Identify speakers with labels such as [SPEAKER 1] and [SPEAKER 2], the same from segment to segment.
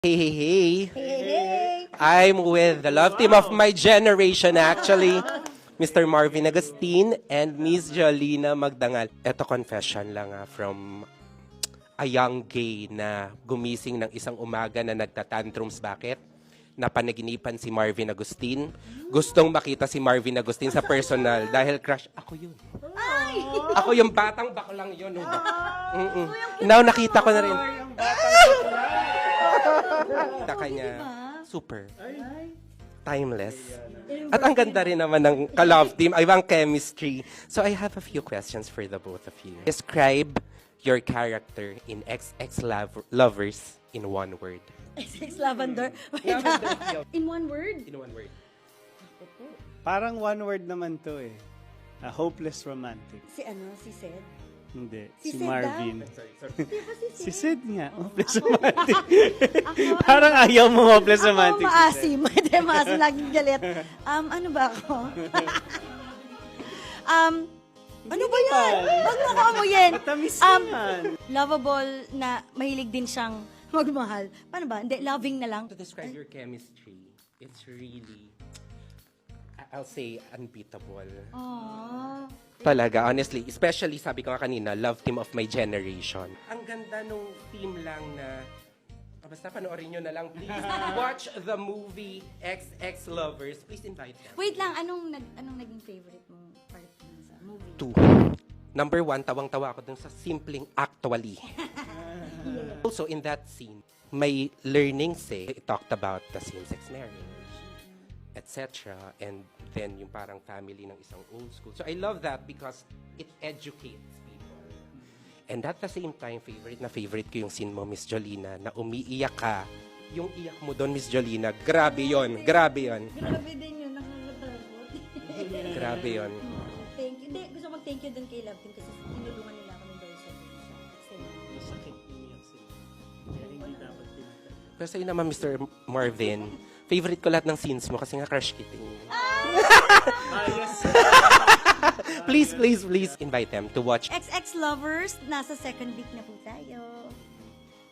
[SPEAKER 1] Hey, hey, hey.
[SPEAKER 2] Hey!
[SPEAKER 1] I'm with the love team of my generation actually. Mr. Marvin Agustin and Miss Jolina Magdangal. Ito confession lang from a young gay na gumising ng isang umaga na nagtatantrums. Bakit? Napanaginipan si Marvin Agustin. Gustong makita si Marvin Agustin sa personal dahil crush. Ako yun. Ako yung batang baklang yun. Now nakita ko na rin. Nakita kanya. Super. Timeless. At ang ganda rin naman ng ka-love team, ay ang chemistry. So I have a few questions for the both of you. Describe your character in XX Lovers in one word.
[SPEAKER 2] Sex lavender. In one word?
[SPEAKER 1] In one word.
[SPEAKER 3] Parang one word naman to eh. A hopeless romantic.
[SPEAKER 2] Si Sed?
[SPEAKER 3] Hindi,
[SPEAKER 2] Si
[SPEAKER 3] si
[SPEAKER 2] Sid
[SPEAKER 3] Marvin.
[SPEAKER 2] Di ba si
[SPEAKER 3] Si
[SPEAKER 2] Sed?
[SPEAKER 3] Sid nga, hopeless romantic. Parang ayaw mo hopeless romantic.
[SPEAKER 2] Ako maasim. Hindi, maasim. Laging galit. Ano ba ako? Ano ba yan? Huwag mo ko amuyin.
[SPEAKER 3] Matamis yan.
[SPEAKER 2] Lovable na mahilig din siyang magmahal. Paano ba? Hindi, loving na lang.
[SPEAKER 1] To describe your chemistry, it's really, I'll say, unbeatable.
[SPEAKER 2] Aww.
[SPEAKER 1] Talaga, honestly. Especially, sabi ko nga kanina, love team of my generation. Ang ganda nung team lang na, basta panoorin nyo na lang, please. Watch the movie XX Lovers. Please invite them.
[SPEAKER 2] Wait lang, anong naging favorite mong part sa movie?
[SPEAKER 1] 2. Number 1, tawang-tawa ako dun sa simpleng actually. Also, in that scene, may learnings it talked about the same-sex marriage, etc. And then yung parang family ng isang old school. So I love that because it educates people. And at the same time, favorite ko yung scene mo, Miss Jolina, na umiiyak ka. Yung iyak mo doon, Miss Jolina, grabe yon.
[SPEAKER 2] Grabe din yun, nakakatakot.
[SPEAKER 1] Grabe yon.
[SPEAKER 2] Thank you. Hindi, gusto mag-thank you dun kay Love Team kasi tinulungan nila kami daw sa
[SPEAKER 3] Masakit umiyak sila. Kaya hindi dapat pinatay.
[SPEAKER 1] Pero sa'yo naman, Mr. Marvin, favorite ko lahat ng scenes mo kasi nga crush kita.
[SPEAKER 3] Yes.
[SPEAKER 1] Please invite them to watch.
[SPEAKER 2] XX Lovers, nasa second week na po tayo.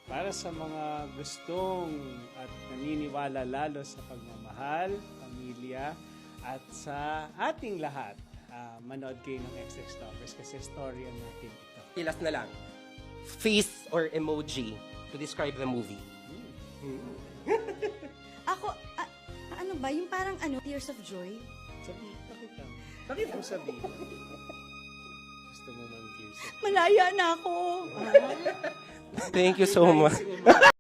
[SPEAKER 3] Para sa mga gustong at naniniwala lalo sa pagmamahal, pamilya, at sa ating lahat, manood kayo ng XX Lovers kasi storya natin ito.
[SPEAKER 1] Pilas na lang. Face or emoji to describe the movie.
[SPEAKER 2] Ako, ano ba, yung parang Tears of Joy?
[SPEAKER 3] Sabi, pakita mo. Pakita mo sabi. Gusto mo mang tears.
[SPEAKER 2] Malaya na ako.
[SPEAKER 1] Thank you so much.